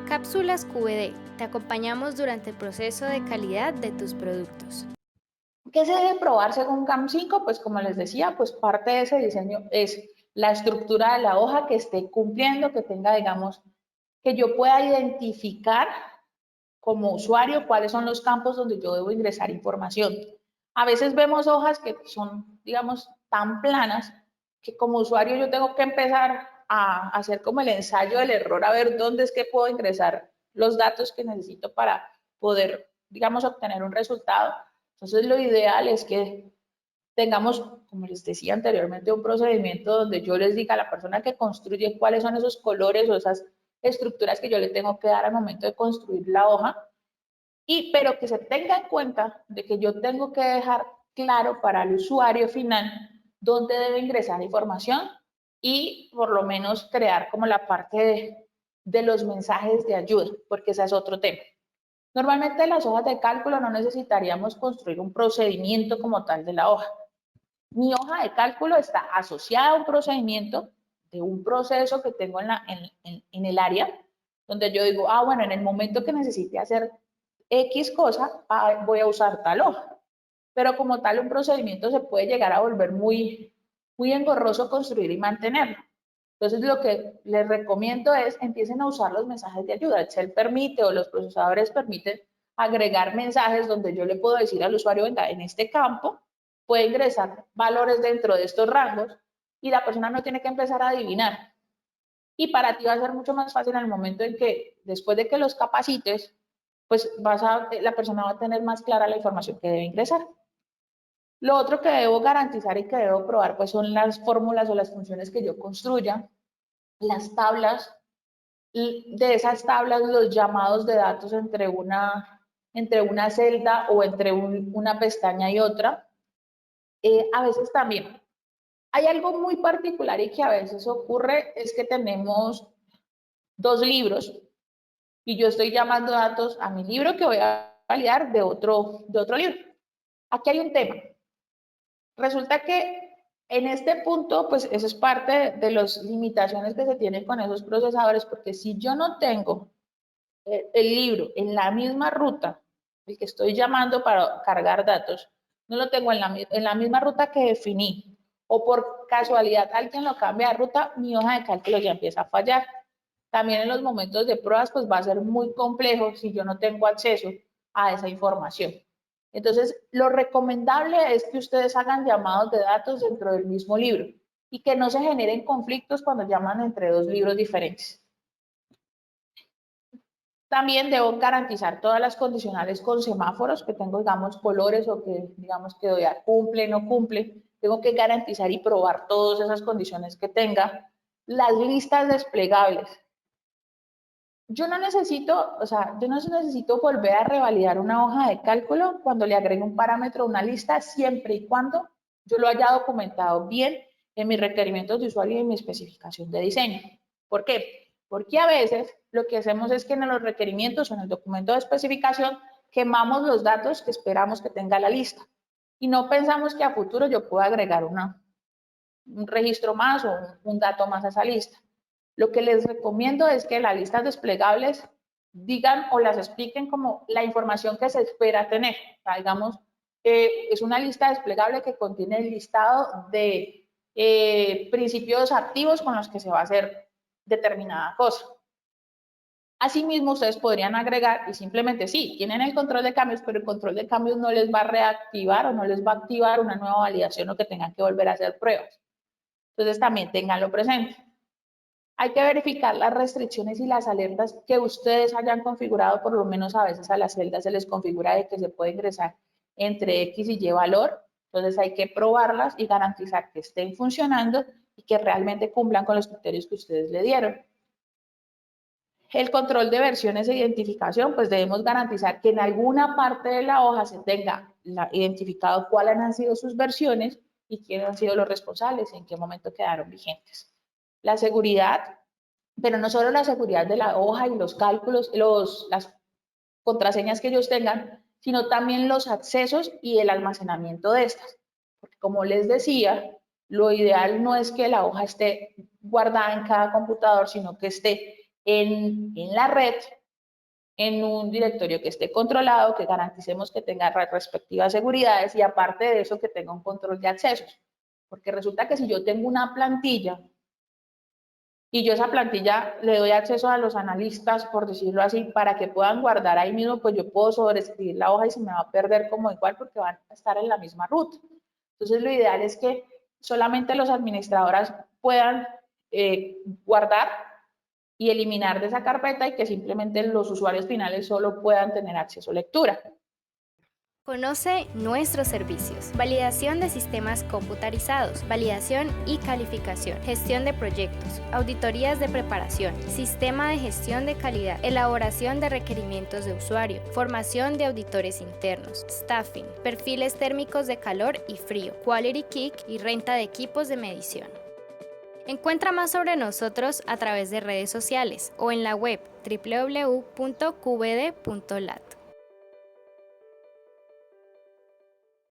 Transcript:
Cápsulas QVD. Te acompañamos durante el proceso de calidad de tus productos. ¿Qué se debe probar según CAM 5? Pues como les decía, pues parte de ese diseño es la estructura de la hoja que esté cumpliendo, que tenga, digamos, que yo pueda identificar como usuario cuáles son los campos donde yo debo ingresar información. A veces vemos hojas que son, digamos, tan planas que como usuario yo tengo que empezar a hacer como el ensayo del error, a ver dónde es que puedo ingresar los datos que necesito para poder, digamos, obtener un resultado. Entonces, lo ideal es que tengamos, como les decía anteriormente, un procedimiento donde yo les diga a la persona que construye cuáles son esos colores o esas estructuras que yo le tengo que dar al momento de construir la hoja, pero que se tenga en cuenta de que yo tengo que dejar claro para el usuario final dónde debe ingresar la información y por lo menos crear como la parte de los mensajes de ayuda, porque ese es otro tema. Normalmente en las hojas de cálculo no necesitaríamos construir un procedimiento como tal de la hoja. Mi hoja de cálculo está asociada a un procedimiento de un proceso que tengo en el área, donde yo digo, bueno, en el momento que necesite hacer X cosa, voy a usar tal hoja. Pero como tal, un procedimiento se puede llegar a volver muy engorroso construir y mantenerlo. Entonces, lo que les recomiendo es empiecen a usar los mensajes de ayuda. Excel permite o los procesadores permiten agregar mensajes donde yo le puedo decir al usuario, venga, en este campo puede ingresar valores dentro de estos rangos y la persona no tiene que empezar a adivinar. Y para ti va a ser mucho más fácil en el momento en que, después de que los capacites, pues la persona va a tener más clara la información que debe ingresar. Lo otro que debo garantizar y que debo probar, pues son las fórmulas o las funciones que yo construya, las tablas, de esas tablas, los llamados de datos entre una celda o entre una pestaña y otra. A veces también hay algo muy particular y que a veces ocurre, es que tenemos dos libros y yo estoy llamando datos a mi libro que voy a validar de otro libro. Aquí hay un tema. Resulta que en este punto, pues eso es parte de las limitaciones que se tienen con esos procesadores, porque si yo no tengo el libro en la misma ruta, el que estoy llamando para cargar datos, no lo tengo en la misma ruta que definí, o por casualidad alguien lo cambia de ruta, mi hoja de cálculo ya empieza a fallar. También en los momentos de pruebas, pues va a ser muy complejo si yo no tengo acceso a esa información. Entonces, lo recomendable es que ustedes hagan llamados de datos dentro del mismo libro y que no se generen conflictos cuando llaman entre dos libros diferentes. También debo garantizar todas las condicionales con semáforos, que tengo, digamos, colores o que, digamos, que doy a cumple, no cumple. Tengo que garantizar y probar todas esas condiciones que tenga. Las listas desplegables. Yo no necesito volver a revalidar una hoja de cálculo cuando le agrego un parámetro a una lista, siempre y cuando yo lo haya documentado bien en mis requerimientos de usuario y en mi especificación de diseño. ¿Por qué? Porque a veces lo que hacemos es que en los requerimientos o en el documento de especificación quemamos los datos que esperamos que tenga la lista y no pensamos que a futuro yo pueda agregar un registro más o un dato más a esa lista. Lo que les recomiendo es que las listas desplegables digan o las expliquen como la información que se espera tener. O sea, digamos, es una lista desplegable que contiene el listado de principios activos con los que se va a hacer determinada cosa. Asimismo, ustedes podrían agregar y simplemente sí, tienen el control de cambios, pero el control de cambios no les va a reactivar o no les va a activar una nueva validación o que tengan que volver a hacer pruebas. Entonces, también ténganlo presente. Hay que verificar las restricciones y las alertas que ustedes hayan configurado, por lo menos a veces a las celdas se les configura de que se puede ingresar entre X y Y valor, entonces hay que probarlas y garantizar que estén funcionando y que realmente cumplan con los criterios que ustedes le dieron. El control de versiones e identificación, pues debemos garantizar que en alguna parte de la hoja se tenga identificado cuáles han sido sus versiones y quiénes han sido los responsables y en qué momento quedaron vigentes. La seguridad, pero no solo la seguridad de la hoja y los cálculos, las contraseñas que ellos tengan, sino también los accesos y el almacenamiento de estas. Porque como les decía, lo ideal no es que la hoja esté guardada en cada computador, sino que esté en la red, en un directorio que esté controlado, que garanticemos que tenga las respectivas seguridades y aparte de eso que tenga un control de accesos. Porque resulta que si yo tengo una plantilla y yo esa plantilla le doy acceso a los analistas, por decirlo así, para que puedan guardar ahí mismo, pues yo puedo sobreescribir la hoja y se me va a perder como igual porque van a estar en la misma ruta. Entonces lo ideal es que solamente los administradores puedan guardar y eliminar de esa carpeta y que simplemente los usuarios finales solo puedan tener acceso a lectura. Conoce nuestros servicios: validación de sistemas computarizados, validación y calificación, gestión de proyectos, auditorías de preparación, sistema de gestión de calidad, elaboración de requerimientos de usuario, formación de auditores internos, staffing, perfiles térmicos de calor y frío, quality kick y renta de equipos de medición. Encuentra más sobre nosotros a través de redes sociales o en la web www.qvd.lat.